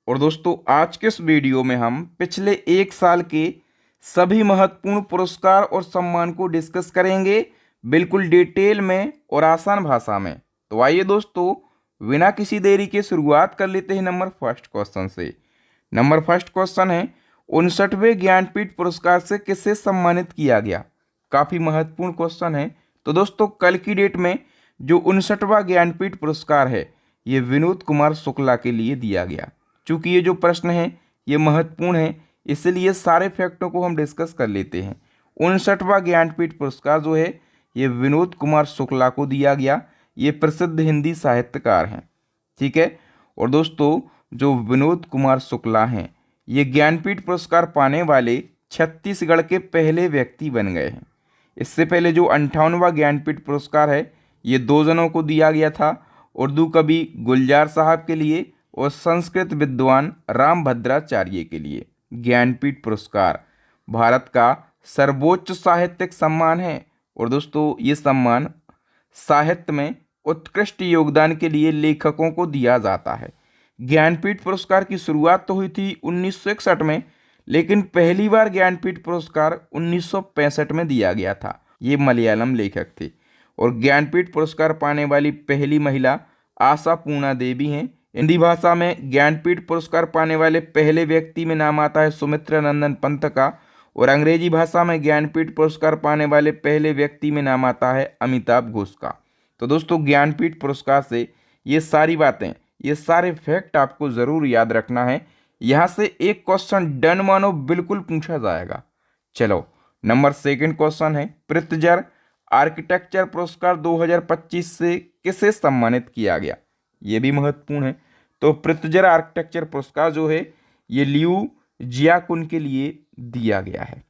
और दोस्तों आज के इस वीडियो में हम पिछले एक साल के सभी महत्वपूर्ण पुरस्कार और सम्मान को डिस्कस करेंगे, बिल्कुल डिटेल में और आसान भाषा में। तो आइए दोस्तों, बिना किसी देरी के शुरुआत कर लेते हैं नंबर फर्स्ट क्वेश्चन से। नंबर फर्स्ट क्वेश्चन है, 59वें ज्ञानपीठ पुरस्कार से किसे सम्मानित किया गया। काफ़ी महत्वपूर्ण क्वेश्चन है। तो दोस्तों कल की डेट में जो 59वां ज्ञानपीठ पुरस्कार है, ये विनोद कुमार शुक्ला के लिए दिया गया। चूंकि ये जो प्रश्न है ये महत्वपूर्ण है, इसलिए सारे फैक्टों को हम डिस्कस कर लेते हैं। 59वां ज्ञानपीठ पुरस्कार जो है ये विनोद कुमार शुक्ला को दिया गया। ये प्रसिद्ध हिंदी साहित्यकार हैं, ठीक है। और दोस्तों जो विनोद कुमार शुक्ला हैं, ये ज्ञानपीठ पुरस्कार पाने वाले छत्तीसगढ़ के पहले व्यक्ति बन गए हैं। इससे पहले जो 58वां ज्ञानपीठ पुरस्कार है, ये 2 जनों को दिया गया था, उर्दू कवि गुलजार साहब के लिए और संस्कृत विद्वान रामभद्राचार्य के लिए। ज्ञानपीठ पुरस्कार भारत का सर्वोच्च साहित्यिक सम्मान है और दोस्तों ये सम्मान साहित्य में उत्कृष्ट योगदान के लिए लेखकों को दिया जाता है। ज्ञानपीठ पुरस्कार की शुरुआत तो हुई थी 1961 में, लेकिन पहली बार ज्ञानपीठ पुरस्कार 1965 में दिया गया था। ये मलयालम लेखक थे और ज्ञानपीठ पुरस्कार पाने वाली पहली महिला आशा पूर्णा देवी हैं। हिंदी भाषा में ज्ञानपीठ पुरस्कार पाने वाले पहले व्यक्ति में नाम आता है सुमित्रा नंदन पंत का, और अंग्रेजी भाषा में ज्ञानपीठ पुरस्कार पाने वाले पहले व्यक्ति में नाम आता है अमिताभ घोष का। तो दोस्तों ज्ञानपीठ पुरस्कार से ये सारी बातें, ये सारे फैक्ट आपको ज़रूर याद रखना है। यहाँ से एक क्वेश्चन डन मानो बिल्कुल पूछा जाएगा। चलो नंबर सेकंड क्वेश्चन है, पृथ्जर आर्किटेक्चर पुरस्कार 2025 से किसे सम्मानित किया गया। ये भी महत्वपूर्ण है। तो पृथ्जर आर्किटेक्चर पुरस्कार जो है ये लियू जियाकुन के लिए दिया गया है,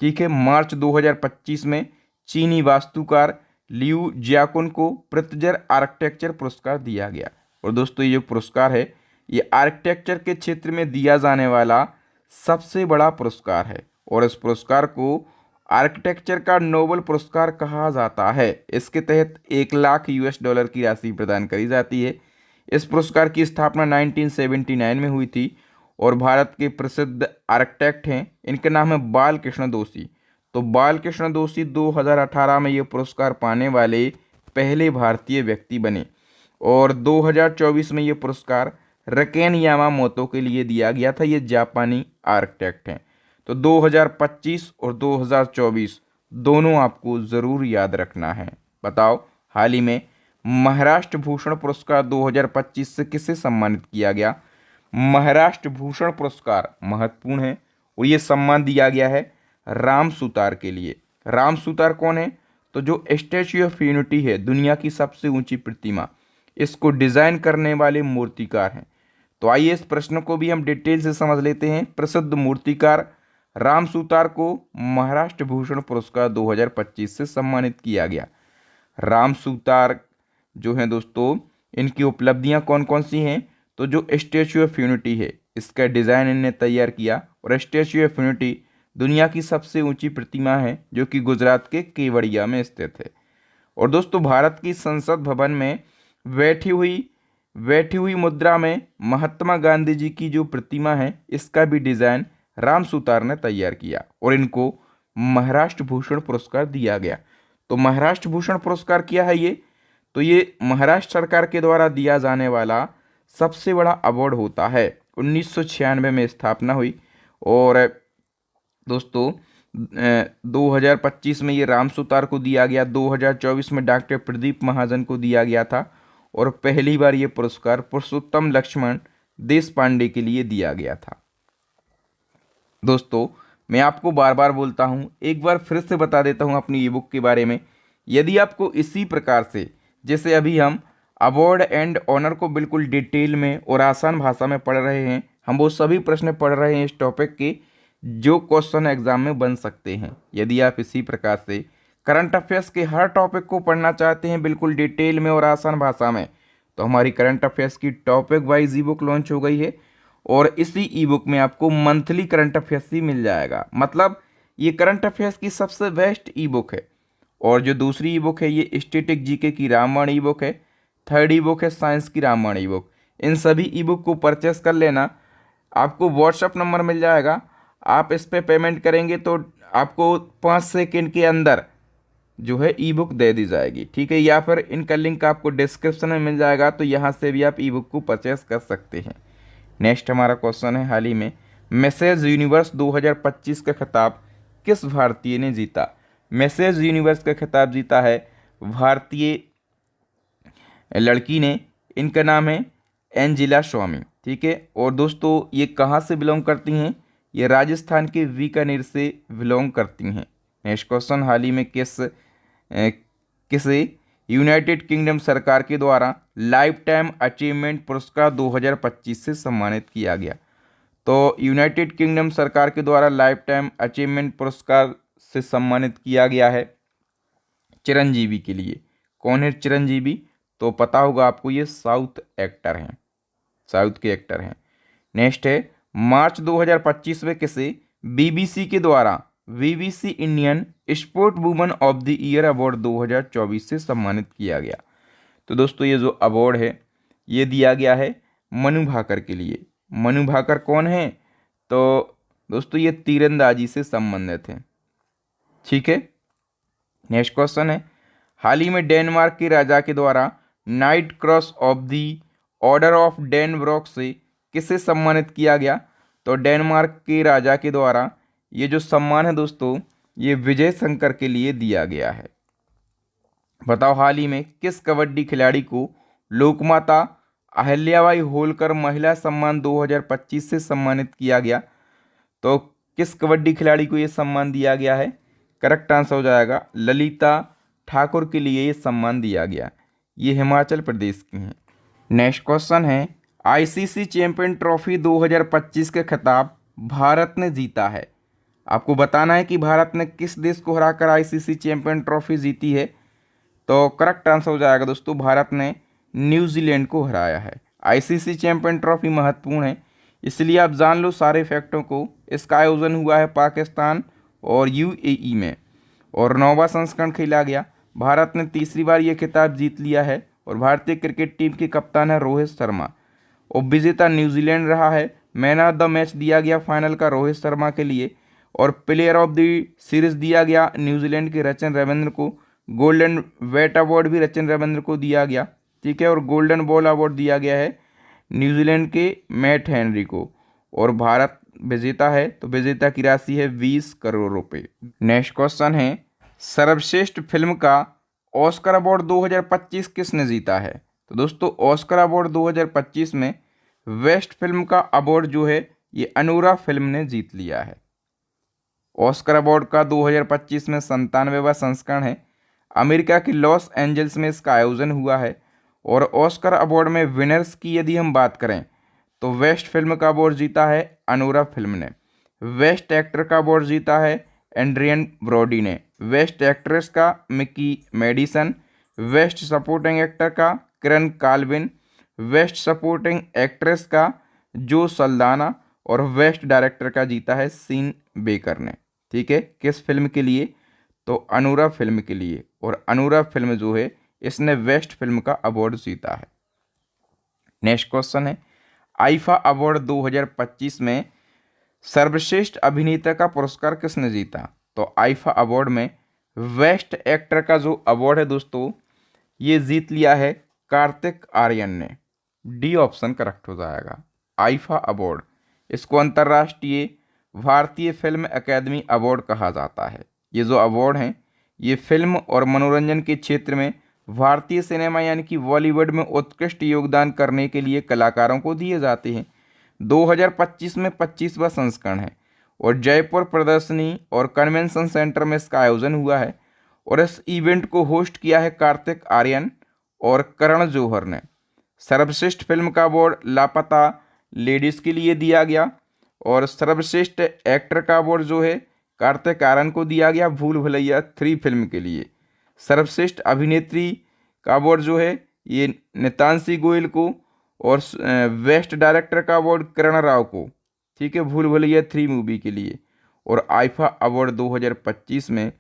ठीक है। मार्च 2025 में चीनी वास्तुकार लियू जियाकुन को पृथ्जर आर्किटेक्चर पुरस्कार दिया गया। और दोस्तों ये जो पुरस्कार है ये आर्किटेक्चर के क्षेत्र में दिया जाने वाला सबसे बड़ा पुरस्कार है और इस पुरस्कार को आर्किटेक्चर का नोबेल पुरस्कार कहा जाता है। इसके तहत 1 लाख US$ की राशि प्रदान करी जाती है। इस पुरस्कार की स्थापना 1979 में हुई थी और भारत के प्रसिद्ध आर्किटेक्ट हैं, इनका नाम है बालकृष्ण दोषी। तो बालकृष्ण दोषी 2018 में ये पुरस्कार पाने वाले पहले भारतीय व्यक्ति बने और 2024 में ये पुरस्कार रकेन यामामोतो के लिए दिया गया था। ये जापानी आर्किटेक्ट हैं। तो 2025 और 2024 दोनों आपको ज़रूर याद रखना है। बताओ हाल ही में महाराष्ट्र भूषण पुरस्कार 2025 से किसे सम्मानित किया गया। महाराष्ट्र भूषण पुरस्कार महत्वपूर्ण है और ये सम्मान दिया गया है राम सुतार के लिए। राम सुतार कौन है? तो जो स्टैच्यू ऑफ यूनिटी है, दुनिया की सबसे ऊंची प्रतिमा, इसको डिज़ाइन करने वाले मूर्तिकार हैं। तो आइए इस प्रश्न को भी हम डिटेल से समझ लेते हैं। प्रसिद्ध मूर्तिकार राम सुतार को महाराष्ट्र भूषण पुरस्कार 2025 से सम्मानित किया गया। राम सुतार जो हैं दोस्तों, इनकी उपलब्धियां कौन कौन सी हैं? तो जो स्टैच्यू ऑफ यूनिटी है, इसका डिज़ाइन इन्हें तैयार किया और स्टैच्यू ऑफ यूनिटी दुनिया की सबसे ऊंची प्रतिमा है जो कि गुजरात के केवड़िया में स्थित है। और दोस्तों भारत की संसद भवन में बैठी हुई मुद्रा में महात्मा गांधी जी की जो प्रतिमा है, इसका भी डिज़ाइन राम सुतार ने तैयार किया और इनको महाराष्ट्र भूषण पुरस्कार दिया गया। तो महाराष्ट्र भूषण पुरस्कार क्या है ये? तो ये महाराष्ट्र सरकार के द्वारा दिया जाने वाला सबसे बड़ा अवार्ड होता है। 1996 में स्थापना हुई और दोस्तों 2025 में ये राम सुतार को दिया गया। 2024 में डॉक्टर प्रदीप महाजन को दिया गया था और पहली बार ये पुरस्कार पुरुषोत्तम लक्ष्मण देश पांडे के लिए दिया गया था। दोस्तों मैं आपको बार बार बोलता हूँ, एक बार फिर से बता देता हूँ अपनी ई बुक के बारे में। यदि आपको इसी प्रकार से जैसे अभी हम अवार्ड एंड ऑनर को बिल्कुल डिटेल में और आसान भाषा में पढ़ रहे हैं, हम वो सभी प्रश्न पढ़ रहे हैं इस टॉपिक के जो क्वेश्चन एग्जाम में बन सकते हैं। यदि आप इसी प्रकार से करंट अफेयर्स के हर टॉपिक को पढ़ना चाहते हैं बिल्कुल डिटेल में और आसान भाषा में, तो हमारी करंट अफेयर्स की टॉपिक वाइज ई बुक लॉन्च हो गई है और इसी ई बुक में आपको मंथली करंट अफेयर्स ही मिल जाएगा। मतलब ये करंट अफेयर्स की सबसे बेस्ट ई बुक है। और जो दूसरी ई बुक है ये स्टैटिक जीके की रामबाण ई बुक है। थर्ड ई बुक है साइंस की रामबाण ई बुक। इन सभी ई बुक को परचेस कर लेना। आपको व्हाट्सअप नंबर मिल जाएगा, आप इस पे पेमेंट करेंगे तो आपको 5 सेकंड के अंदर जो है ई बुक दे दी जाएगी, ठीक है। या फिर इनका लिंक आपको डिस्क्रिप्शन में मिल जाएगा, तो यहाँ से भी आप ई बुक को परचेस कर सकते हैं। नेक्स्ट हमारा क्वेश्चन है, हाल ही में मैसेज यूनिवर्स 2025 का खिताब किस भारतीय ने जीता? मैसेज यूनिवर्स का खिताब जीता है भारतीय लड़की ने, इनका नाम है एंजिला स्वामी, ठीक है। और दोस्तों ये कहाँ से बिलोंग करती हैं? ये राजस्थान के बीकानेर से बिलोंग करती हैं। नेक्स्ट क्वेश्चन, हाल ही में किसे यूनाइटेड किंगडम सरकार के द्वारा लाइफ टाइम अचीवमेंट पुरस्कार 2025 से सम्मानित किया गया? तो यूनाइटेड किंगडम सरकार के द्वारा लाइफ टाइम अचीवमेंट पुरस्कार से सम्मानित किया गया है चिरंजीवी के लिए। कौन है चिरंजीवी? तो पता होगा आपको, ये साउथ एक्टर हैं, साउथ के एक्टर हैं। नेक्स्ट है, मार्च 2025 में किसे बीबीसी के द्वारा BBC Indian sport woman of the year award 2024 से सम्मानित किया गया? तो दोस्तों ये जो अवार्ड है ये दिया गया है मनु भाकर के लिए। मनु भाकर कौन है? तो दोस्तों ये तीरंदाजी से संबंधित है, ठीक है। नेक्स्ट क्वेश्चन है, हाल ही में डेनमार्क के राजा के द्वारा knight cross of the order of Dannebrog से किसे सम्मानित किया गया? तो डेनमार्क के राजा के द्वारा ये जो सम्मान है दोस्तों, ये विजय शंकर के लिए दिया गया है। बताओ, हाल ही में किस कबड्डी खिलाड़ी को लोकमाता अहिल्याबाई होलकर महिला सम्मान 2025 से सम्मानित किया गया? तो किस कबड्डी खिलाड़ी को ये सम्मान दिया गया है? करेक्ट आंसर हो जाएगा ललिता ठाकुर के लिए ये सम्मान दिया गया। ये हिमाचल प्रदेश की हैं। नेक्स्ट क्वेश्चन है, आईसीसी चैंपियन ट्रॉफी 2025 का खिताब भारत ने जीता है। आपको बताना है कि भारत ने किस देश को हराकर आईसीसी चैंपियन ट्रॉफी जीती है। तो करेक्ट आंसर हो जाएगा दोस्तों, भारत ने न्यूजीलैंड को हराया है। आईसीसी चैंपियन ट्रॉफी महत्वपूर्ण है, इसलिए आप जान लो सारे फैक्टों को। इसका आयोजन हुआ है पाकिस्तान और यूएई में, और 9वां संस्करण खेला गया। भारत ने तीसरी बार ये खिताब जीत लिया है, और भारतीय क्रिकेट टीम के कप्तान है रोहित शर्मा। उपविजेता न्यूजीलैंड रहा है। मैन ऑफ द मैच दिया गया फाइनल का रोहित शर्मा के लिए, और प्लेयर ऑफ द सीरीज दिया गया न्यूजीलैंड के रचिन रविंद्र को। गोल्डन बैट अवार्ड भी रचिन रविंद्र को दिया गया, ठीक है। और गोल्डन बॉल अवार्ड दिया गया है न्यूजीलैंड के मैट हेनरी को। और भारत विजेता है, तो विजेता की राशि है 20 करोड़ रुपए। नेक्स्ट क्वेश्चन है, सर्वश्रेष्ठ फिल्म का ऑस्कर अवार्ड 2025 किसने जीता है? तो दोस्तों ऑस्कर अवार्ड 2025 में बेस्ट फिल्म का अवार्ड जो है ये अनुरा फिल्म ने जीत लिया है। ऑस्कर अवार्ड का 2025 में 97वां संस्करण है। अमेरिका के लॉस एंजल्स में इसका आयोजन हुआ है। और ऑस्कर अवार्ड में विनर्स की यदि हम बात करें तो बेस्ट फिल्म का अवार्ड जीता है अनुरा फिल्म ने। बेस्ट एक्टर का अवार्ड जीता है एंड्रियन ब्रॉडी ने। बेस्ट एक्ट्रेस का Mikey Madison. Best supporting actor का Kieran Culkin. Best supporting actress का जो सल्दाना। और बेस्ट डायरेक्टर का जीता है सीन बेकर ने, ठीक है। किस फिल्म के लिए? तो अनुरा फिल्म के लिए। और अनुरा फिल्म जो है इसने बेस्ट फिल्म का अवार्ड जीता है। नेक्स्ट क्वेश्चन है, आईफा अवार्ड 2025 में सर्वश्रेष्ठ अभिनेता का पुरस्कार किसने जीता? तो आईफा अवार्ड में बेस्ट एक्टर का जो अवार्ड है दोस्तों ये जीत लिया है कार्तिक आर्यन ने। डी ऑप्शन करेक्ट हो जाएगा। आईफा अवार्ड, इसको अंतर्राष्ट्रीय भारतीय फिल्म अकादमी अवार्ड कहा जाता है। ये जो अवार्ड हैं ये फिल्म और मनोरंजन के क्षेत्र में भारतीय सिनेमा यानी कि बॉलीवुड में उत्कृष्ट योगदान करने के लिए कलाकारों को दिए जाते हैं। 2025 में 25वां संस्करण है, और जयपुर प्रदर्शनी और कन्वेंशन सेंटर में इसका आयोजन हुआ है। और इस इवेंट को होस्ट किया है कार्तिक आर्यन और करण जौहर ने। सर्वश्रेष्ठ फिल्म का अवार्ड लापता लेडीज़ के लिए दिया गया। और सर्वश्रेष्ठ एक्टर का अवार्ड जो है कार्तिक आर्यन को दिया गया भूल भुलैया 3 फिल्म के लिए। सर्वश्रेष्ठ अभिनेत्री का अवार्ड जो है ये नितांशी गोयल को। और बेस्ट डायरेक्टर का अवार्ड करण राव को, ठीक है, भूल भुलैया 3 मूवी के लिए। और आईफा अवार्ड 2025 में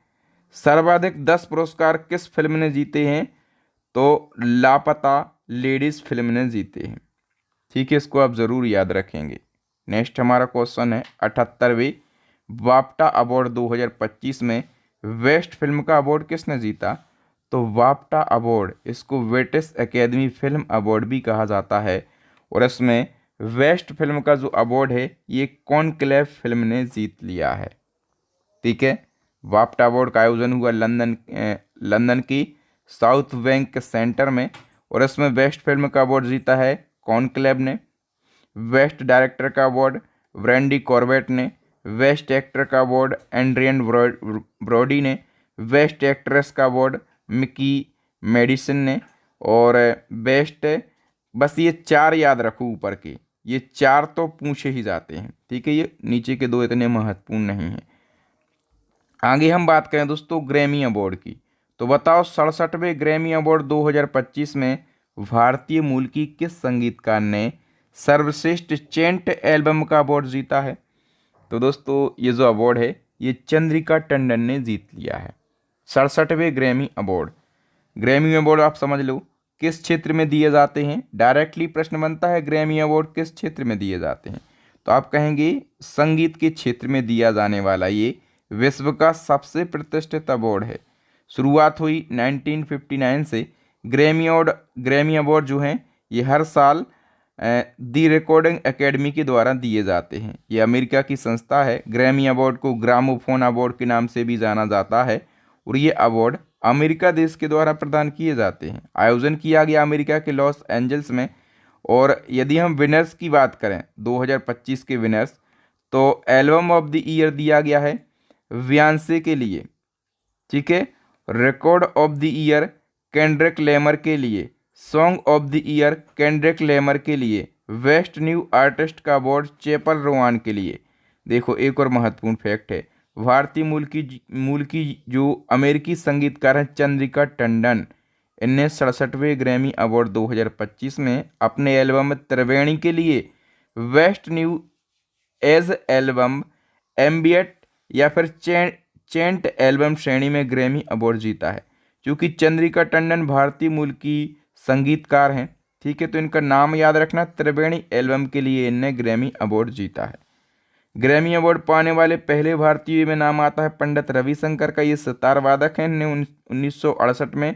सर्वाधिक 10 पुरस्कार किस फिल्म ने जीते हैं? तो लापता लेडीज़ फिल्म ने जीते हैं, ठीक है। इसको आप ज़रूर याद रखेंगे। नेक्स्ट हमारा क्वेश्चन है 78वें बाफ्टा अवार्ड 2025 में बेस्ट फिल्म का अवार्ड किसने जीता? तो बाफ्टा अवार्ड, इसको ब्रिटिश एकेडमी फिल्म अवार्ड भी कहा जाता है, और इसमें बेस्ट फिल्म का जो अवार्ड है ये कॉनक्लेव फिल्म ने जीत लिया है। ठीक है, बाफ्टा अवार्ड का आयोजन हुआ लंदन की साउथ बैंक सेंटर में, और इसमें बेस्ट फिल्म का अवार्ड जीता है कॉनक्लेव ने। बेस्ट डायरेक्टर का अवार्ड ब्रैंडी कॉर्बेट ने। बेस्ट एक्टर का अवार्ड एंड्रियन ब्रॉडी ने। बेस्ट एक्ट्रेस का अवार्ड मिकी मेडिसन ने। और बेस्ट, बस ये 4 याद रखो ऊपर के, ये 4 तो पूछे ही जाते हैं। ठीक है, ये नीचे के 2 इतने महत्वपूर्ण नहीं हैं। आगे हम बात करें दोस्तों ग्रैमी अवार्ड की, तो बताओ 67वें ग्रैमी अवार्ड 2025 में भारतीय मूल की किस संगीतकार ने सर्वश्रेष्ठ चेंट एल्बम का अवार्ड जीता है? तो दोस्तों ये जो अवार्ड है ये चंद्रिका टंडन ने जीत लिया है। 67वें ग्रैमी अवार्ड। ग्रैमी अवार्ड आप समझ लो किस क्षेत्र में दिए जाते हैं, डायरेक्टली प्रश्न बनता है ग्रैमी अवार्ड किस क्षेत्र में दिए जाते हैं, तो आप कहेंगे संगीत के क्षेत्र में दिया जाने वाला ये विश्व का सबसे प्रतिष्ठित अवार्ड है। शुरुआत हुई 1959 से। ग्रैमी अवार्ड जो हैं ये हर साल दी रिकॉर्डिंग एकेडमी के द्वारा दिए जाते हैं। ये अमेरिका की संस्था है। ग्रैमी अवार्ड को ग्रामोफोन अवार्ड के नाम से भी जाना जाता है, और ये अवार्ड अमेरिका देश के द्वारा प्रदान किए जाते हैं। आयोजन किया गया अमेरिका के लॉस एंजल्स में। और यदि हम विनर्स की बात करें 2025 के विनर्स, तो एल्बम ऑफ द ईयर दिया गया है बियॉन्से के लिए। ठीक है, record of the year Kendrick Lamar के लिए। Song of the year Kendrick Lamar के लिए। बेस्ट न्यू आर्टिस्ट का अवार्ड चैपल रोवान के लिए। देखो एक और महत्वपूर्ण फैक्ट है, भारतीय मूल की जो अमेरिकी संगीतकार हैं चंद्रिका टंडन, इनने 67वें ग्रैमी अवार्ड 2025 में अपने एल्बम त्रिवेणी के लिए बेस्ट न्यू एज एल्बम, एम्बिएट या फिर चेंट एल्बम श्रेणी में ग्रैमी अवार्ड जीता है। क्योंकि चंद्रिका टंडन भारतीय मूल की संगीतकार हैं, ठीक है, तो इनका नाम याद रखना, त्रिवेणी एल्बम के लिए इनने ग्रैमी अवार्ड जीता है। ग्रैमी अवार्ड पाने वाले पहले भारतीय में नाम आता है पंडित रविशंकर का। ये सितार वादक हैं, इन्होंने 1968 में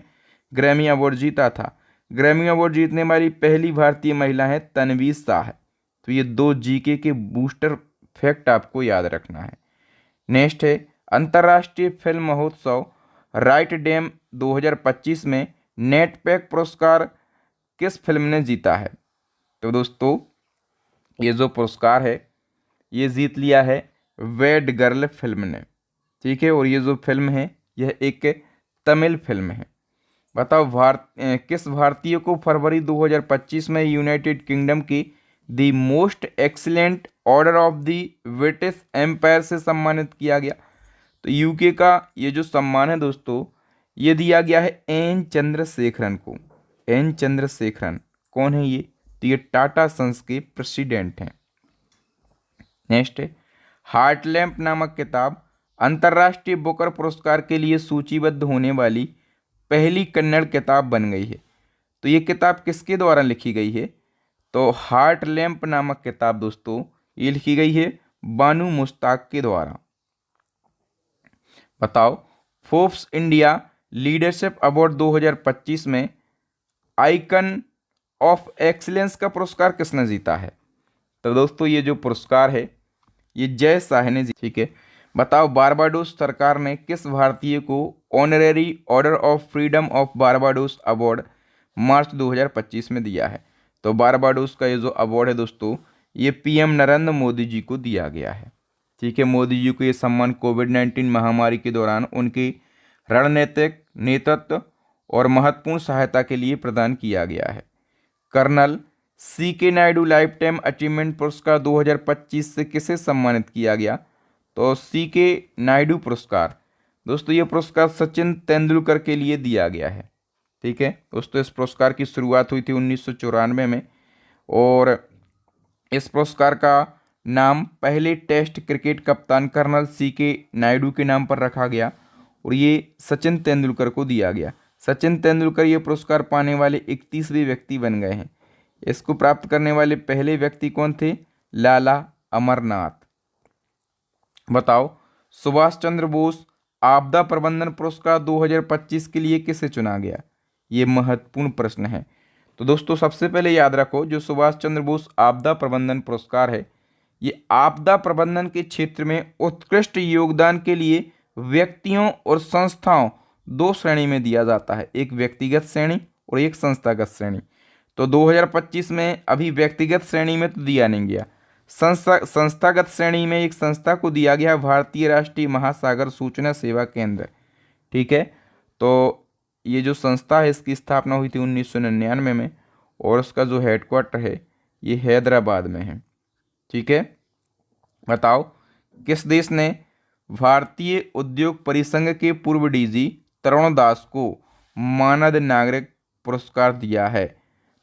ग्रैमी अवार्ड जीता था। ग्रैमी अवार्ड जीतने वाली पहली भारतीय महिला है तन्वी शाह। तो ये 2 जीके के बूस्टर फैक्ट आपको याद रखना है। नेक्स्ट है अंतर्राष्ट्रीय फिल्म महोत्सव राइट डैम 2025 में नेटपैक पुरस्कार किस फिल्म ने जीता है? तो दोस्तों ये जो पुरस्कार है ये जीत लिया है बैड गर्ल फिल्म ने। ठीक है, और ये जो फिल्म है यह एक तमिल फिल्म है। बताओ किस भारतीय को फरवरी 2025 में यूनाइटेड किंगडम की the most excellent order of the British Empire से सम्मानित किया गया? तो यूके का ये जो सम्मान है दोस्तों ये दिया गया है एन चंद्रशेखरन को। एन चंद्रशेखरन कौन है ये? तो ये टाटा सन्स के प्रेसिडेंट हैं। नेक्स्ट है हार्टलैम्प नामक किताब अंतर्राष्ट्रीय बुकर पुरस्कार के लिए सूचीबद्ध होने वाली पहली कन्नड़ किताब बन गई है। तो ये किताब किसके द्वारा लिखी गई है? तो हार्टलैम्प नामक किताब दोस्तों ये लिखी गई है बानू मुश्ताक के द्वारा। बताओ फोर्ब्स इंडिया लीडरशिप अवार्ड 2025 में आइकन ऑफ एक्सीलेंस का पुरस्कार किसने जीता है? तो दोस्तों ये जो पुरस्कार है ये जय शाह ने जीता। ठीक है, बताओ बारबाडोस सरकार ने किस भारतीय को honorary order of freedom of Barbados award मार्च 2025 में दिया है? तो बारबाडोस का ये जो अवार्ड है दोस्तों ये पीएम नरेंद्र मोदी जी को दिया गया है। ठीक है, मोदी जी को ये सम्मान कोविड-19 महामारी के दौरान उनकी रणनीतिक नेतृत्व और महत्वपूर्ण सहायता के लिए प्रदान किया गया है। Colonel C K Naidu lifetime achievement पुरस्कार 2025 से किसे सम्मानित किया गया? तो सीके नायडू पुरस्कार दोस्तों ये पुरस्कार सचिन तेंदुलकर के लिए दिया गया है। ठीक है दोस्तों, इस पुरस्कार की शुरुआत हुई थी 1994 में, और इस पुरस्कार का नाम पहले टेस्ट क्रिकेट कप्तान कर्नल सीके नायडू के नाम पर रखा गया, और ये सचिन तेंदुलकर को दिया गया। सचिन तेंदुलकर ये पुरस्कार पाने वाले 31वें व्यक्ति बन गए हैं। इसको प्राप्त करने वाले पहले व्यक्ति कौन थे? लाला अमरनाथ। बताओ, सुभाष चंद्र बोस आपदा प्रबंधन पुरस्कार 2025 के लिए किसे चुना गया? ये महत्वपूर्ण प्रश्न है। तो दोस्तों सबसे पहले याद रखो, जो सुभाष चंद्र बोस आपदा प्रबंधन पुरस्कार है, ये आपदा प्रबंधन के क्षेत्र में उत्कृष्ट योगदान के लिए व्यक्तियों और संस्थाओं दो श्रेणी में दिया जाता है, एक व्यक्तिगत श्रेणी और एक संस्थागत श्रेणी। तो 2025 में अभी व्यक्तिगत श्रेणी में तो दिया नहीं गया, संस्थागत श्रेणी में एक संस्था को दिया गया, भारतीय राष्ट्रीय महासागर सूचना सेवा केंद्र। ठीक है, तो ये जो संस्था है इसकी स्थापना हुई थी 1999 में और उसका जो हेडक्वार्टर है ये हैदराबाद में है। ठीक है, बताओ, किस देश ने भारतीय उद्योग परिसंघ के पूर्व डीजी तरुण दास को मानद नागरिक पुरस्कार दिया है?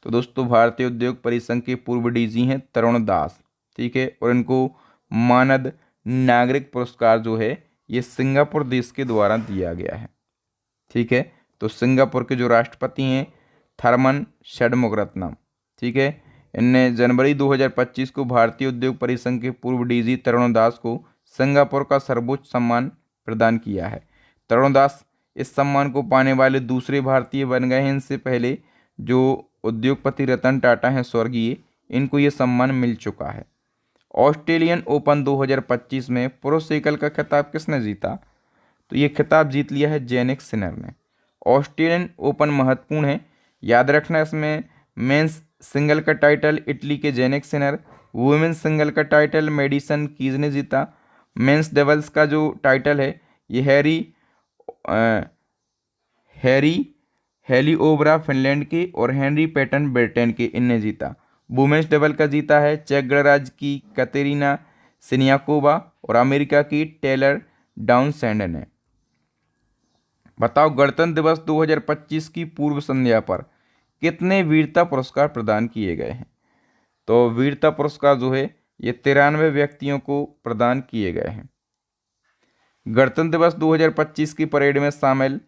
तो दोस्तों भारतीय उद्योग परिसंघ के पूर्व डीजी हैं तरुण दास। ठीक है, और इनको मानद नागरिक पुरस्कार जो है ये सिंगापुर देश के द्वारा दिया गया है। ठीक है, तो सिंगापुर के जो राष्ट्रपति हैं थरमन षणमुगरत्नम। ठीक है, इनने जनवरी 2025 को भारतीय उद्योग परिसंघ के पूर्व डीजी तरुण दास को सिंगापुर का सर्वोच्च सम्मान प्रदान किया है। तरुण दास इस सम्मान को पाने वाले दूसरे भारतीय बन गए हैं। इनसे पहले जो उद्योगपति रतन टाटा हैं स्वर्गीय, इनको ये सम्मान मिल चुका है। ऑस्ट्रेलियन ओपन 2025 में पुरुष एकल का खिताब किसने जीता? तो ये खिताब जीत लिया है जेनिक सिनर ने। ऑस्ट्रेलियन ओपन महत्वपूर्ण है, याद रखना, इसमें मेंस सिंगल का टाइटल इटली के जेनिक सिनर, वुमेन्स सिंगल का टाइटल मेडिसन कीज ने जीता, मेंस डबल्स का जो टाइटल है ये हेली ओब्रा फिनलैंड के और हेनरी पैटन ब्रिटेन के, इनने जीता। वुमेन्स डबल का जीता है चेक गणराज्य की कतेरिना सिनियाकोवा और अमेरिका की टेलर डाउनसेंड ने। बताओ, गणतंत्र दिवस 2025 की पूर्व संध्या पर कितने वीरता पुरस्कार प्रदान किए गए हैं? तो वीरता पुरस्कार जो है ये 93 व्यक्तियों को प्रदान किए गए हैं। गणतंत्र दिवस 2025 की परेड में शामिल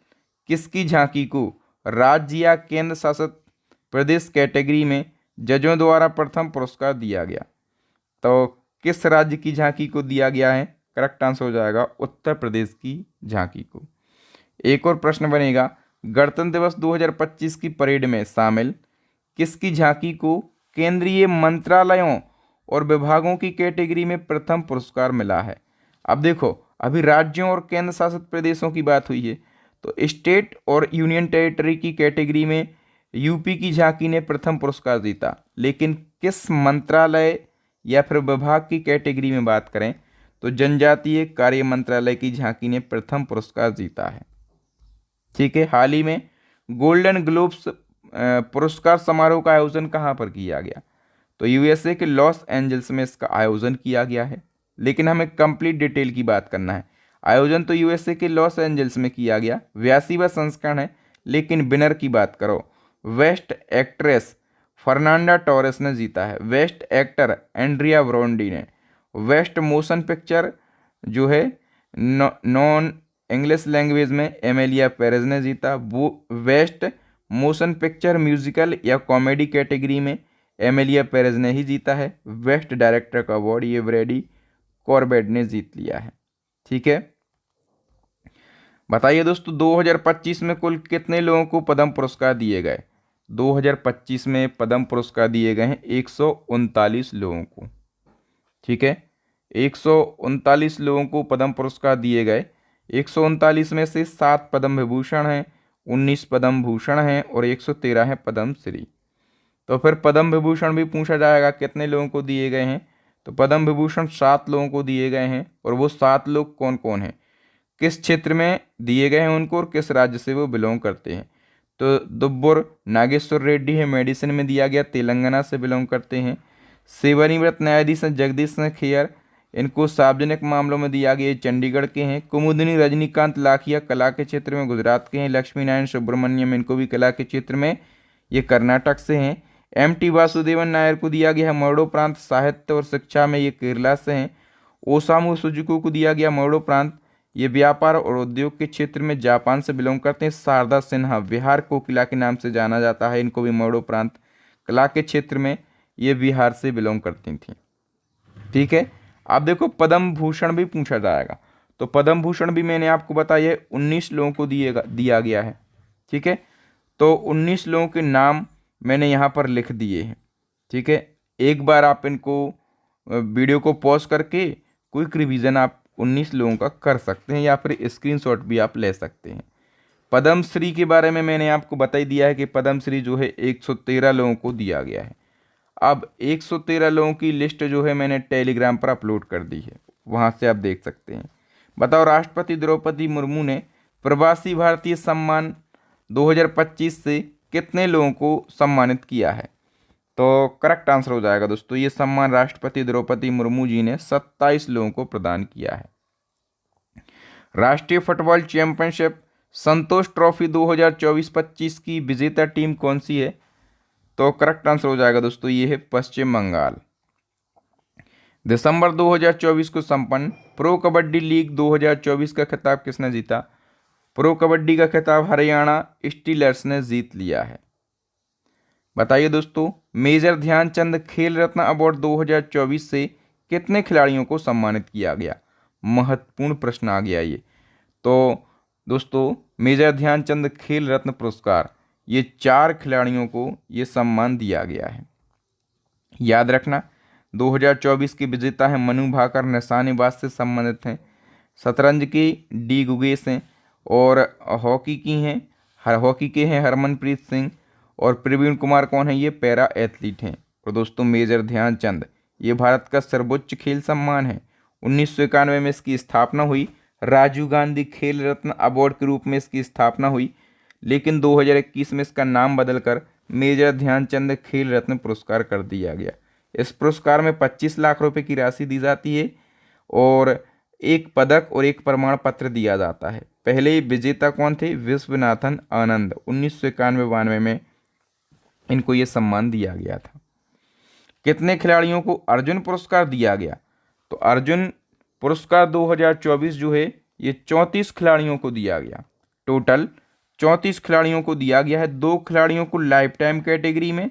किसकी झांकी को राज्य या केंद्र शासित प्रदेश कैटेगरी में जजों द्वारा प्रथम पुरस्कार दिया गया? तो किस राज्य की झांकी को दिया गया है? करेक्ट आंसर हो जाएगा उत्तर प्रदेश की झांकी को। एक और प्रश्न बनेगा, गणतंत्र दिवस 2025 की परेड में शामिल किसकी झांकी को केंद्रीय मंत्रालयों और विभागों की कैटेगरी में प्रथम पुरस्कार मिला है? अब देखो, अभी राज्यों और केंद्र शासित प्रदेशों की बात हुई है, तो स्टेट और यूनियन टेरिटरी की कैटेगरी में यूपी की झांकी ने प्रथम पुरस्कार जीता, लेकिन किस मंत्रालय या फिर विभाग की कैटेगरी में बात करें तो जनजातीय कार्य मंत्रालय की झांकी ने प्रथम पुरस्कार जीता है। ठीक है, हाल ही में गोल्डन ग्लोब्स पुरस्कार समारोह का आयोजन कहाँ पर किया गया? तो यूएसए के लॉस एंजल्स में इसका आयोजन किया गया है, लेकिन हमें कंप्लीट डिटेल की बात करना है। आयोजन तो यूएसए के लॉस एंजल्स में किया गया, 82वां संस्करण है, लेकिन विनर की बात करो, वेस्ट एक्ट्रेस फर्नांडा टोरेस ने जीता है, वेस्ट एक्टर एंड्रिया ब्रोंडी ने, वेस्ट मोशन पिक्चर जो है नॉन इंग्लिश लैंग्वेज में एमेलिया पेरेज ने जीता, वो वेस्ट मोशन पिक्चर म्यूजिकल या कॉमेडी कैटेगरी में एमेलिया पेरेज ने ही जीता है। वेस्ट डायरेक्टर का अवार्ड ये ब्रैडी कॉर्बेट ने जीत लिया है। ठीक है, बताइए दोस्तों 2025 में कुल कितने लोगों को पद्म पुरस्कार दिए गए? 2025 में पद्म पुरस्कार दिए गए हैं 139 लोगों को। ठीक है, 139 लोगों को पद्म पुरस्कार दिए गए। 139 में से 7 पद्म विभूषण हैं, 19 पद्म भूषण हैं और 113 हैं पद्म श्री। तो फिर पद्म विभूषण भी पूछा जाएगा कितने लोगों को दिए गए हैं? तो पद्म विभूषण 7 लोगों को दिए गए हैं, और वो 7 लोग कौन कौन हैं, किस क्षेत्र में दिए गए हैं उनको और किस राज्य से वो बिलोंग करते हैं? तो दुब्बुर नागेश्वर रेड्डी है, मेडिसिन में दिया गया, तेलंगाना से बिलोंग करते हैं। सेवानिवृत्त न्यायाधीश हैं जगदीश सिंह खेयर, इनको सार्वजनिक मामलों में दिया गया, चंडीगढ़ के हैं। कुमुदिनी रजनीकांत लाखिया कला के क्षेत्र में गुजरात के हैं। लक्ष्मी नारायण सुब्रमण्यम, इनको भी कला के क्षेत्र में, ये कर्नाटक से हैं। एम.टी. वासुदेवन नायर को दिया गया है मरणोपरांत साहित्य और शिक्षा में, ये केरला से हैं। ओसामू सुजुकी को दिया गया मरणोपरांत, ये व्यापार और उद्योग के क्षेत्र में जापान से बिलोंग करते हैं। शारदा सिन्हा बिहार कोकिला के नाम से जाना जाता है, इनको भी मरणोपरांत कला के क्षेत्र में ये बिहार से बिलोंग करती थी। ठीक है। अब देखो पद्म भूषण भी पूछा जाएगा, तो पद्म भूषण भी मैंने आपको बताया 19 लोगों को दिया गया है। ठीक है, तो 19 लोगों के नाम मैंने यहाँ पर लिख दिए हैं। ठीक है, एक बार आप इनको वीडियो को पॉज करके क्विक रिवीजन आप 19 लोगों का कर सकते हैं, या फिर स्क्रीनशॉट भी आप ले सकते हैं। पद्मश्री के बारे में मैंने आपको बता ही दिया है कि पद्मश्री जो है 113 लोगों को दिया गया है। अब 113 लोगों की लिस्ट जो है मैंने टेलीग्राम पर अपलोड कर दी है, वहाँ से आप देख सकते हैं। बताओ, राष्ट्रपति द्रौपदी मुर्मू ने प्रवासी भारतीय सम्मान 2025 से कितने लोगों को सम्मानित किया है? तो करेक्ट आंसर हो जाएगा दोस्तों, ये सम्मान राष्ट्रपति द्रौपदी मुर्मू जी ने 27 लोगों को प्रदान किया है। राष्ट्रीय फुटबॉल चैंपियनशिप संतोष ट्रॉफी 2024-25 की विजेता टीम कौन सी है? तो करेक्ट आंसर हो जाएगा दोस्तों, ये है पश्चिम बंगाल। दिसंबर 2024 को संपन्न प्रो कबड्डी लीग 2024 का खिताब किसने जीता? प्रो कबड्डी का खिताब हरियाणा स्टीलर्स ने जीत लिया है। बताइए दोस्तों, मेजर ध्यानचंद खेल रत्न अवार्ड 2024 से कितने खिलाड़ियों को सम्मानित किया गया? महत्वपूर्ण प्रश्न आ गया ये। तो दोस्तों, मेजर ध्यानचंद खेल रत्न पुरस्कार ये 4 खिलाड़ियों को ये सम्मान दिया गया है। याद रखना, 2024 के विजेता हैं मनु भाकर, निशानेबाज से संबंधित हैं। शतरंज के डी गुगेश हैं, और हॉकी के हैं हरमनप्रीत सिंह, और प्रवीण कुमार कौन है? ये पैरा एथलीट हैं। और दोस्तों, मेजर ध्यानचंद ये भारत का सर्वोच्च खेल सम्मान है। 1991 में इसकी स्थापना हुई, राजीव गांधी खेल रत्न अवार्ड के रूप में इसकी स्थापना हुई, लेकिन 2021 में इसका नाम बदलकर मेजर ध्यानचंद खेल रत्न पुरस्कार कर दिया गया। इस पुरस्कार में 25 लाख रुपए की राशि दी जाती है, और एक पदक और एक प्रमाण पत्र दिया जाता है। पहले विजेता कौन थे? विश्वनाथन आनंद। 1991-92 में इनको ये सम्मान दिया गया था। कितने खिलाड़ियों को अर्जुन पुरस्कार दिया गया? तो अर्जुन पुरस्कार 2024 जो है ये 34 खिलाड़ियों को दिया गया। टोटल 34 खिलाड़ियों को दिया गया है, 2 खिलाड़ियों को लाइफ टाइम कैटेगरी में,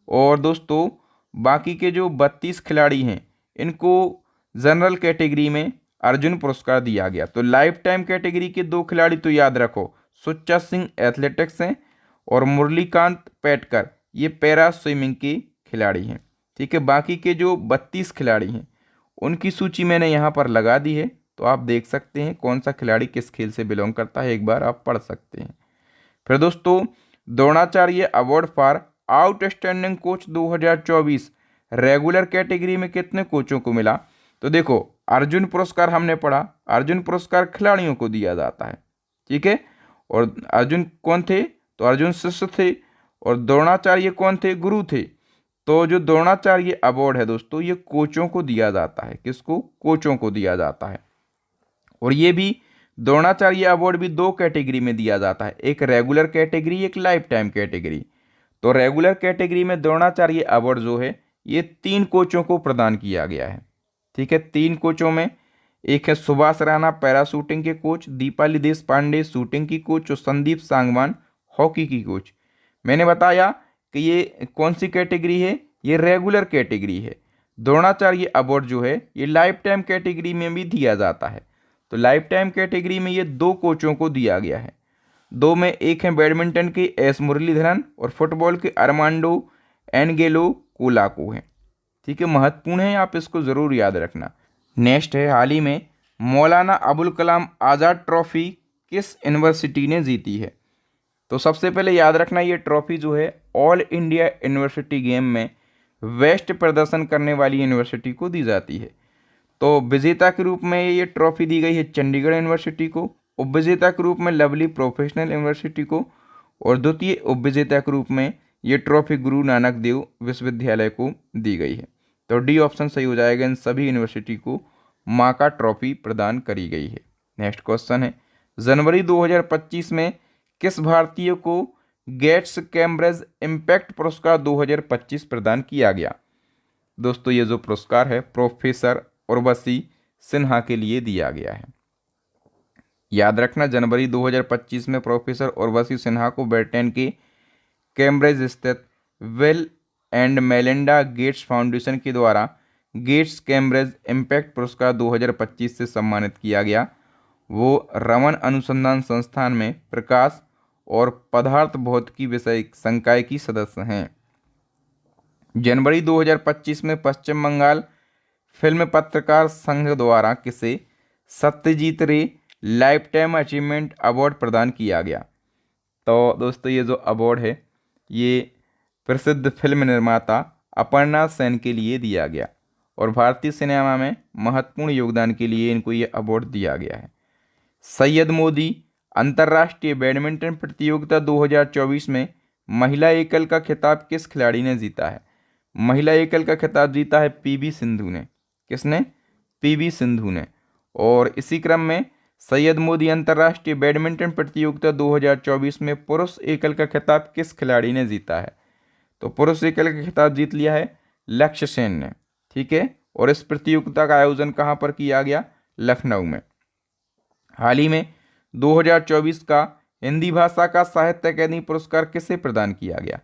और दोस्तों बाकी के जो 32 खिलाड़ी हैं इनको जनरल कैटेगरी में अर्जुन पुरस्कार दिया गया। तो लाइफ टाइम कैटेगरी के 2 खिलाड़ी तो याद रखो, सुच्चा सिंह एथलेटिक्स हैं, और मुरलीकांत पेटकर ये पैरा स्विमिंग के खिलाड़ी हैं। ठीक है, बाकी के जो 32 खिलाड़ी हैं उनकी सूची मैंने यहाँ पर लगा दी है, तो आप देख सकते हैं कौन सा खिलाड़ी किस खेल से बिलोंग करता है, एक बार आप पढ़ सकते हैं। फिर दोस्तों, Dronacharya award for outstanding coach 2024 regular category में कितने कोचों को मिला? तो देखो, अर्जुन पुरस्कार हमने पढ़ा, अर्जुन पुरस्कार खिलाड़ियों को दिया जाता है। ठीक है, और अर्जुन कौन थे? तो अर्जुन शिष्य थे, और द्रोणाचार्य कौन थे? गुरु थे। तो जो द्रोणाचार्य अवार्ड है दोस्तों ये कोचों को दिया जाता है। किसको? कोचों को दिया जाता है। और ये भी द्रोणाचार्य अवार्ड भी 2 कैटेगरी में दिया जाता है, एक रेगुलर कैटेगरी, एक लाइफ टाइम कैटेगरी। तो रेगुलर कैटेगरी में द्रोणाचार्य अवार्ड जो है ये 3 कोचों को प्रदान किया गया है। ठीक है, 3 कोचों में एक है सुभाष राणा पैरा शूटिंग के कोच, दीपाली देश पांडे शूटिंग की कोच, और संदीप सांगवान हॉकी की कोच। मैंने बताया कि ये कौन सी कैटेगरी है? ये रेगुलर कैटेगरी है। द्रोणाचार्य अवार्ड जो है ये लाइफ टाइम कैटेगरी में भी दिया जाता है। तो लाइफ टाइम कैटेगरी में ये 2 कोचों को दिया गया है। 2 में एक है बैडमिंटन के एस मुरलीधरन, और फुटबॉल के अरमांडो एनगेलो कोलाको हैं। ठीक है, महत्वपूर्ण है, आप इसको ज़रूर याद रखना। नेक्स्ट है, हाल ही में मौलाना अबुल कलाम आज़ाद ट्रॉफी किस यूनिवर्सिटी ने जीती है? तो सबसे पहले याद रखना, ये ट्रॉफी जो है ऑल इंडिया यूनिवर्सिटी गेम में बेस्ट प्रदर्शन करने वाली यूनिवर्सिटी को दी जाती है। तो विजेता के रूप में ये ट्रॉफी दी गई है चंडीगढ़ यूनिवर्सिटी को, उपविजेता के रूप में लवली प्रोफेशनल यूनिवर्सिटी को, और द्वितीय उपविजेता के रूप में ये ट्रॉफी गुरु नानक देव विश्वविद्यालय को दी गई है। तो डी ऑप्शन सही हो जाएगा, इन सभी यूनिवर्सिटी को माँ का ट्रॉफी प्रदान करी गई है। नेक्स्ट क्वेश्चन है, जनवरी 2025 में किस भारतीय को गेट्स कैम्ब्रिज इम्पैक्ट पुरस्कार 2025 प्रदान किया गया? दोस्तों ये जो पुरस्कार है प्रोफेसर उर्वशी सिन्हा के लिए दिया गया है। याद रखना, जनवरी 2025 में प्रोफेसर उर्वशी सिन्हा को ब्रिटेन के कैम्ब्रिज स्थित bill and Melinda Gates foundation के द्वारा गेट्स कैम्ब्रिज इम्पैक्ट पुरस्कार 2025 से सम्मानित किया गया। वो रमन अनुसंधान संस्थान में प्रकाश और पदार्थ भौतिकी विषय संकाय की सदस्य हैं। जनवरी 2025 में पश्चिम बंगाल फिल्म पत्रकार संघ द्वारा किसे सत्यजीत रे लाइफ टाइम अचीवमेंट अवार्ड प्रदान किया गया। तो दोस्तों ये जो अवार्ड है ये प्रसिद्ध फिल्म निर्माता अपर्णा सेन के लिए दिया गया और भारतीय सिनेमा में महत्वपूर्ण योगदान के लिए इनको ये अवार्ड दिया गया है। सैयद मोदी अंतर्राष्ट्रीय बैडमिंटन प्रतियोगिता 2024 में महिला एकल का खिताब किस खिलाड़ी ने जीता है। महिला एकल का खिताब जीता है पीवी सिंधु ने। किसने? पीवी सिंधु ने। और इसी क्रम में सैयद मोदी अंतर्राष्ट्रीय बैडमिंटन प्रतियोगिता 2024 में पुरुष एकल का खिताब किस खिलाड़ी ने जीता है। तो पुरुष एकल का खिताब जीत लिया है लक्ष्य सेन ने। ठीक है। और इस प्रतियोगिता का आयोजन कहाँ पर किया गया? लखनऊ में। हाल ही में 2024 का हिंदी भाषा का साहित्य अकादमी पुरस्कार किसे प्रदान किया गया?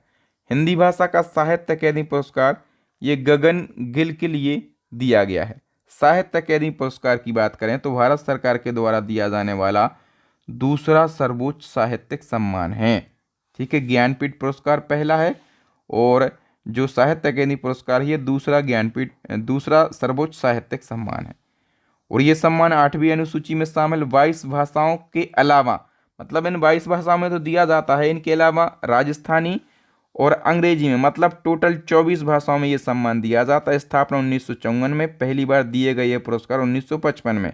हिंदी भाषा का साहित्य अकादमी पुरस्कार ये गगन गिल के लिए दिया गया है। साहित्य अकादमी पुरस्कार की बात करें तो भारत सरकार के द्वारा दिया जाने वाला दूसरा सर्वोच्च साहित्यिक सम्मान है। ठीक है। ज्ञानपीठ पुरस्कार पहला है और जो साहित्य अकादमी पुरस्कार ये दूसरा सर्वोच्च साहित्यिक सम्मान है। और ये सम्मान 8वीं अनुसूची में शामिल 22 भाषाओं के अलावा, मतलब इन 22 भाषाओं में तो दिया जाता है, इनके अलावा राजस्थानी और अंग्रेजी में, मतलब टोटल 24 भाषाओं में ये सम्मान दिया जाता है। स्थापना 1954 में, पहली बार दिए गए ये पुरस्कार 1955 में।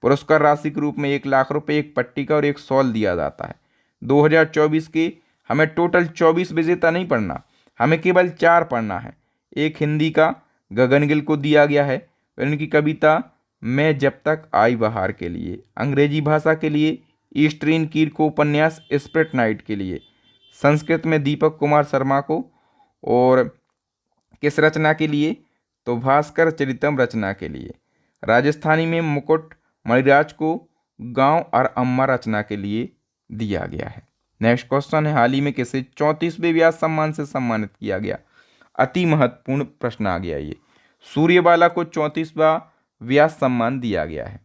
पुरस्कार राशि के रूप में 1 लाख रुपए, एक पट्टिका और एक शॉल दिया जाता है। 2024 के हमें टोटल 24 विजेता नहीं पढ़ना, हमें केवल 4 पढ़ना है। एक हिंदी का गगन गिल को दिया गया है, इनकी कविता मैं जब तक आई बहार के लिए। अंग्रेजी भाषा के लिए ईस्ट्रीन कीर को उपन्यास स्प्रिट नाइट के लिए। संस्कृत में दीपक कुमार शर्मा को, और किस रचना के लिए? तो भास्कर चरितम रचना के लिए। राजस्थानी में मुकुट मणिराज को गांव और अम्मा रचना के लिए दिया गया है। नेक्स्ट क्वेश्चन है, हाल ही में किसे 34वें व्यास सम्मान से सम्मानित किया गया? अति महत्वपूर्ण प्रश्न आ गया ये। सूर्यबाला को 34वां व्यास सम्मान दिया गया है।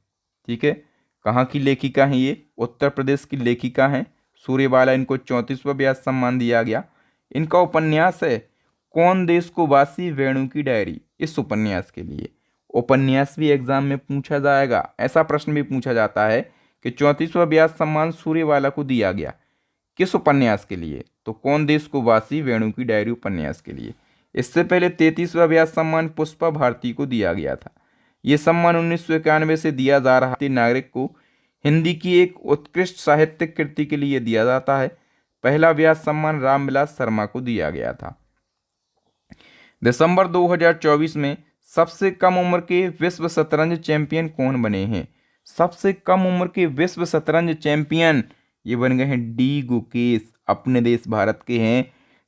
ठीक है। कहाँ की लेखिका हैं ये? उत्तर प्रदेश की लेखिका हैं सूर्यबाला। इनको 34वां व्यास सम्मान दिया गया। इनका उपन्यास है कौन देश को वासी वेणु की डायरी। इस उपन्यास के लिए उपन्यास भी एग्जाम में पूछा जाएगा। ऐसा प्रश्न भी पूछा जाता है कि 34वां व्यास सम्मान सूर्यबाला को दिया गया किस उपन्यास के लिए? तो कौन देश को वासी वेणु की डायरी उपन्यास के लिए। इससे पहले 33वां व्यास सम्मान पुष्पा भारती को दिया गया था। ये सम्मान 1991 से दिया जा रहा है। नागरिक को हिंदी की एक उत्कृष्ट साहित्यिक कृति के लिए दिया जाता है। पहला व्यास सम्मान रामविलास शर्मा को दिया गया था। दिसंबर 2024 में सबसे कम उम्र के विश्व शतरंज चैंपियन कौन बने हैं? सबसे कम उम्र के विश्व शतरंज चैंपियन ये बन गए हैं डी गुकेश। अपने देश भारत के हैं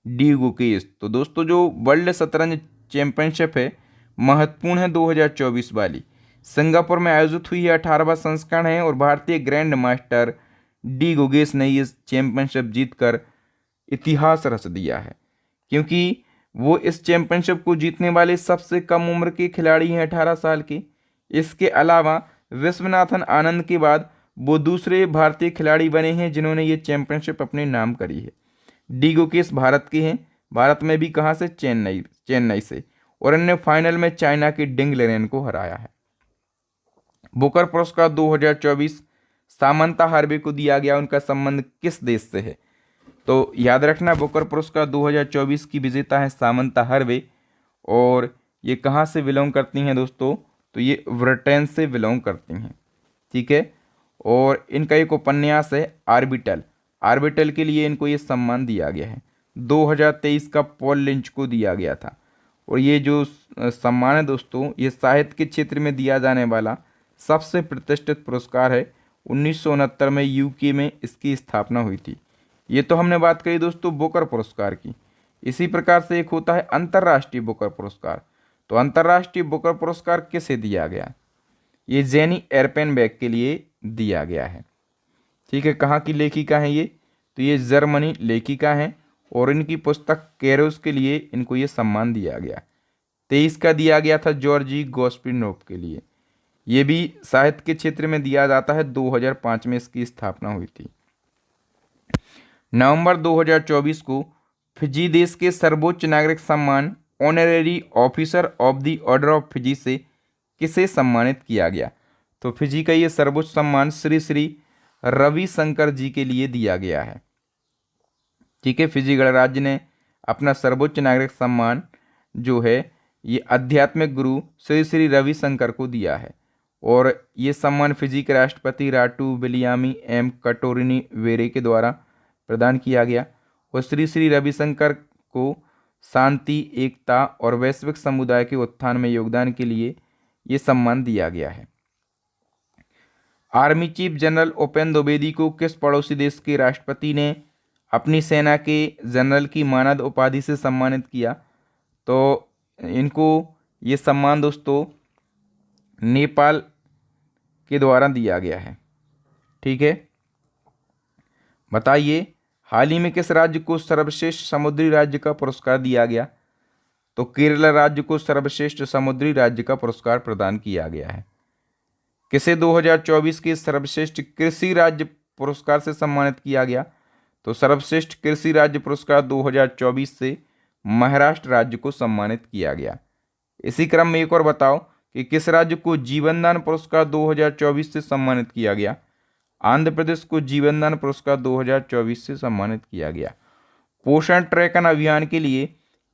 डी गुकेश। तो दोस्तों जो वर्ल्ड शतरंज चैंपियनशिप है महत्वपूर्ण है 2024 वाली, सिंगापुर में आयोजित हुई है, 18वां संस्करण है और भारतीय ग्रैंड मास्टर डी गुकेश ने ये चैंपियनशिप जीतकर इतिहास रच दिया है, क्योंकि वो इस चैंपियनशिप को जीतने वाले सबसे कम उम्र के खिलाड़ी हैं 18 साल के। इसके अलावा विश्वनाथन आनंद के बाद वो दूसरे भारतीय खिलाड़ी बने हैं जिन्होंने ये चैंपियनशिप अपने नाम करी है। डी गुकेश भारत के हैं। भारत में भी कहाँ से? चेन्नई से। और इन्होंने फाइनल में चाइना के डिंग लेरेन को हराया है। बुकर पुरस्कार 2024 सामंता हार्वे को दिया गया। उनका संबंध किस देश से है? तो याद रखना बुकर पुरस्कार 2024 की विजेता है सामंता हार्वे। और ये कहाँ से बिलोंग करती हैं दोस्तों? तो ये ब्रिटेन से बिलोंग करती हैं। ठीक है। और इनका एक उपन्यास है आर्बिटल के लिए इनको ये सम्मान दिया गया है। 2023 का पॉल लिंच को दिया गया था। और ये जो सम्मान है दोस्तों ये साहित्य के क्षेत्र में दिया जाने वाला सबसे प्रतिष्ठित पुरस्कार है। 1969 में यूके में इसकी स्थापना हुई थी। ये तो हमने बात करी दोस्तों बुकर पुरस्कार की। इसी प्रकार से एक होता है अंतर्राष्ट्रीय बुकर पुरस्कार। तो अंतर्राष्ट्रीय बुकर पुरस्कार किसे दिया गया? ये जेनी एर्पेनबेक के लिए दिया गया है। ठीक है। कहाँ की लेखिका है ये? तो ये जर्मनी लेखिका हैं और इनकी पुस्तक कैरोस के लिए इनको ये सम्मान दिया गया। 2023 का दिया गया था जॉर्जी गोस्पिनोव के लिए। ये भी साहित्य के क्षेत्र में दिया जाता है, 2005 में इसकी स्थापना हुई थी। नवंबर 2024 को फिजी देश के सर्वोच्च नागरिक सम्मान honorary officer of the order of Fiji से किसे सम्मानित किया गया? तो फिजी का ये सर्वोच्च सम्मान श्री श्री रविशंकर जी के लिए दिया गया है। ठीक है, फिजी गणराज्य ने अपना सर्वोच्च नागरिक सम्मान जो है ये आध्यात्मिक गुरु श्री श्री रविशंकर को दिया है, और ये सम्मान फिजी के राष्ट्रपति राटू विलियामी एम कटोरिनी वेरे के द्वारा प्रदान किया गया। और श्री श्री रविशंकर को शांति, एकता और वैश्विक समुदाय के उत्थान में योगदान के लिए ये सम्मान दिया गया है। Army chief general Upendra Dwivedi को किस पड़ोसी देश के राष्ट्रपति ने अपनी सेना के जनरल की मानद उपाधि से सम्मानित किया? तो इनको ये सम्मान दोस्तों नेपाल के द्वारा दिया गया है। ठीक है, बताइए हाल ही में किस राज्य को सर्वश्रेष्ठ समुद्री राज्य का पुरस्कार दिया गया? तो केरल राज्य को सर्वश्रेष्ठ समुद्री राज्य का पुरस्कार प्रदान किया गया है। किसे 2024 के सर्वश्रेष्ठ कृषि राज्य पुरस्कार से सम्मानित किया गया? तो सर्वश्रेष्ठ कृषि राज्य पुरस्कार 2024 से महाराष्ट्र राज्य को सम्मानित किया गया। इसी क्रम में एक और बताओ कि किस राज्य को जीवनदान पुरस्कार 2024 से सम्मानित किया गया? आंध्र प्रदेश को जीवनदान पुरस्कार 2024 से सम्मानित किया गया। पोषण ट्रैकन अभियान के लिए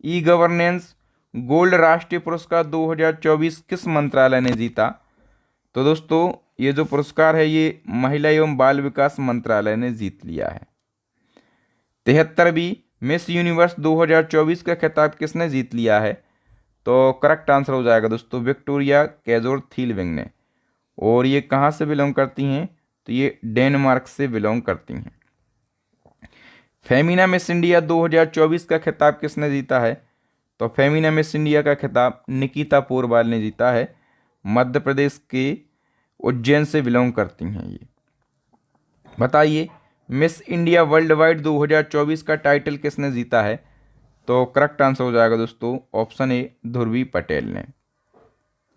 ई गवर्नेंस गोल्ड राष्ट्रीय पुरस्कार 2024 किस मंत्रालय ने जीता? तो दोस्तों ये जो पुरस्कार है ये महिला एवं बाल विकास मंत्रालय ने जीत लिया है। 73वीं मिस यूनिवर्स 2024 का खिताब किसने जीत लिया है? तो करेक्ट आंसर हो जाएगा दोस्तों विक्टोरिया कैजोर थीलविंग ने। और ये कहाँ से बिलोंग करती हैं? तो ये डेनमार्क से बिलोंग करती हैं। फेमिना मिस इंडिया 2024 का खिताब किसने जीता है? तो फेमिना मिस इंडिया का खिताब निकिता पोरवाल ने जीता है। मध्य प्रदेश के उज्जैन से बिलोंग करती हैं ये। बताइए मिस इंडिया वर्ल्ड वाइड 2024 का टाइटल किसने जीता है? तो करेक्ट आंसर हो जाएगा दोस्तों ऑप्शन ए ध्रुवी पटेल ने।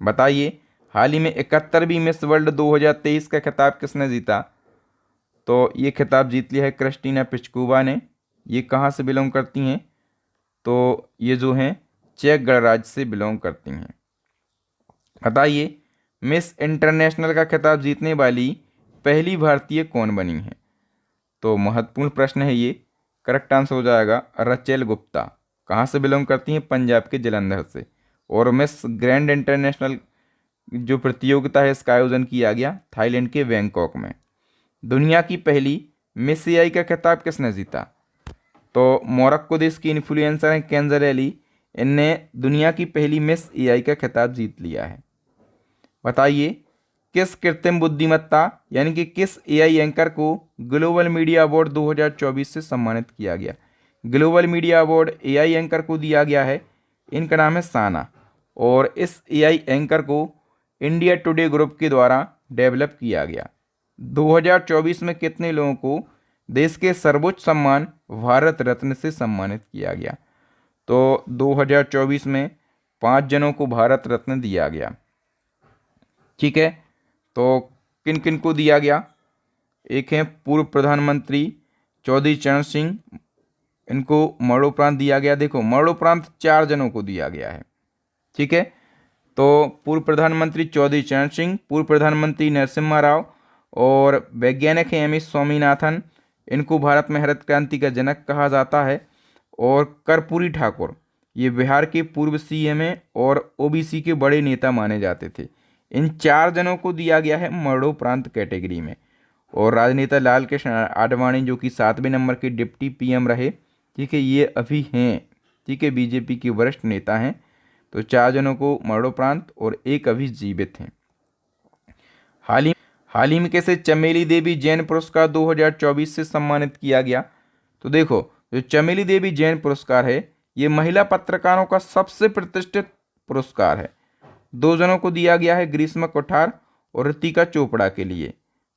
बताइए हाल ही में 71वीं मिस वर्ल्ड 2023 का खिताब किसने जीता? तो ये खिताब जीत लिया है क्रिस्टीना पिचकुवा ने। ये कहाँ से बिलोंग करती हैं? तो ये जो हैं चेक गणराज्य से बिलोंग करती हैं। बताइए मिस इंटरनेशनल का खिताब जीतने वाली पहली भारतीय कौन बनी है? तो महत्वपूर्ण प्रश्न है ये। करेक्ट आंसर हो जाएगा रचेल गुप्ता। कहाँ से बिलोंग करती हैं? पंजाब के जलंधर से। और मिस ग्रैंड इंटरनेशनल जो प्रतियोगिता है इसका आयोजन किया गया थाईलैंड के बैंकॉक में। दुनिया की पहली मिस एआई का खिताब किसने जीता? तो मोरक्को देश की इन्फ्लुएंसर हैं केंजर एली। इनने दुनिया की पहली मिस एआई का खिताब जीत लिया है। बताइए किस कृत्रिम बुद्धिमत्ता यानी कि किस एआई एंकर को ग्लोबल मीडिया अवार्ड 2024 से सम्मानित किया गया? Global media award AI anchor को दिया गया है। इनका नाम है साना। और इस एआई एंकर को इंडिया टुडे ग्रुप के द्वारा डेवलप किया गया। 2024 में कितने लोगों को देश के सर्वोच्च सम्मान भारत रत्न से सम्मानित किया गया? तो 2024 में 5 जनों को भारत रत्न दिया गया। ठीक है, तो किन किन को दिया गया? एक हैं पूर्व प्रधानमंत्री चौधरी चरण सिंह, इनको मरणोपरांत दिया गया। देखो मरणोपरांत 4 जनों को दिया गया है। ठीक है, तो पूर्व प्रधानमंत्री चौधरी चरण सिंह, पूर्व प्रधानमंत्री नरसिम्हा राव और वैज्ञानिक हैं एम एस स्वामीनाथन। इनको भारत में हरित क्रांति का जनक कहा जाता है। और कर्पूरी ठाकुर ये बिहार के पूर्व सीएम हैं और ओबीसी के बड़े नेता माने जाते थे। इन 4 जनों को दिया गया है मरणोपरांत कैटेगरी में। और राजनेता लाल कृष्ण आडवाणी जो कि 7वें नंबर के डिप्टी पीएम रहे, ठीक है, ये अभी हैं, ठीक है, बीजेपी के वरिष्ठ नेता हैं। तो 4 जनों को मरणोपरांत और एक अभी जीवित हैं। हाल ही में कैसे चमेली देवी जैन पुरस्कार 2024 से सम्मानित किया गया? तो देखो जो चमेली देवी जैन पुरस्कार है ये महिला पत्रकारों का सबसे प्रतिष्ठित पुरस्कार है। 2 जनों को दिया गया है, ग्रीष्मा कोठार और ऋतिका चोपड़ा के लिए।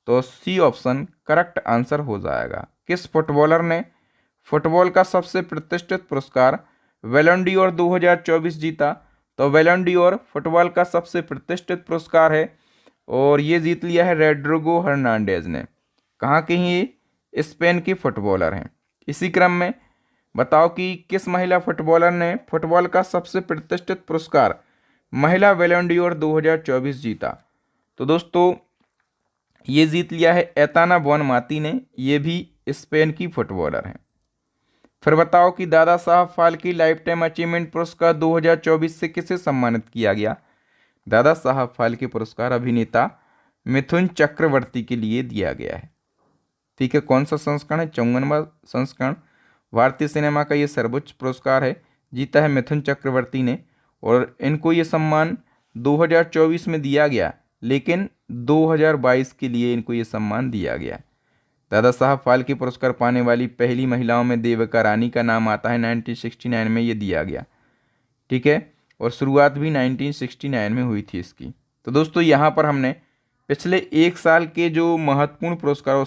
तो सी ऑप्शन करेक्ट आंसर हो जाएगा। किस फुटबॉलर ने फुटबॉल का सबसे प्रतिष्ठित पुरस्कार बैलन ड'ओर 2024 जीता? तो बैलन डी'ओर फुटबॉल का सबसे प्रतिष्ठित पुरस्कार है और ये जीत लिया है रोड्रिगो हर्नांडेज ने। कहाँ के ही ये स्पेन के फुटबॉलर हैं। इसी क्रम में बताओ कि किस महिला फुटबॉलर ने फुटबॉल का सबसे प्रतिष्ठित पुरस्कार महिला बैलन डी'ओर 2024 जीता। तो दोस्तों ये जीत लिया है एताना बोनमाती ने, ये भी स्पेन की फुटबॉलर हैं। फिर बताओ कि Dada Saheb Phalke life time achievement पुरस्कार 2024 से किसे सम्मानित किया गया। दादा साहब फाल्के पुरस्कार अभिनेता मिथुन चक्रवर्ती के लिए दिया गया है। ठीक है, कौन सा संस्करण है? 54वां संस्करण। भारतीय सिनेमा का ये सर्वोच्च पुरस्कार है, जीता है मिथुन चक्रवर्ती ने और इनको ये सम्मान 2024 में दिया गया, लेकिन 2022 के लिए इनको ये सम्मान दिया गया। दादा साहब फाल्के पुरस्कार पाने वाली पहली महिलाओं में देविका रानी का नाम आता है। 1969 में ये दिया गया। ठीक है, और शुरुआत भी 1969 में हुई थी इसकी। तो दोस्तों यहाँ पर हमने पिछले एक साल के जो महत्वपूर्ण पुरस्कारों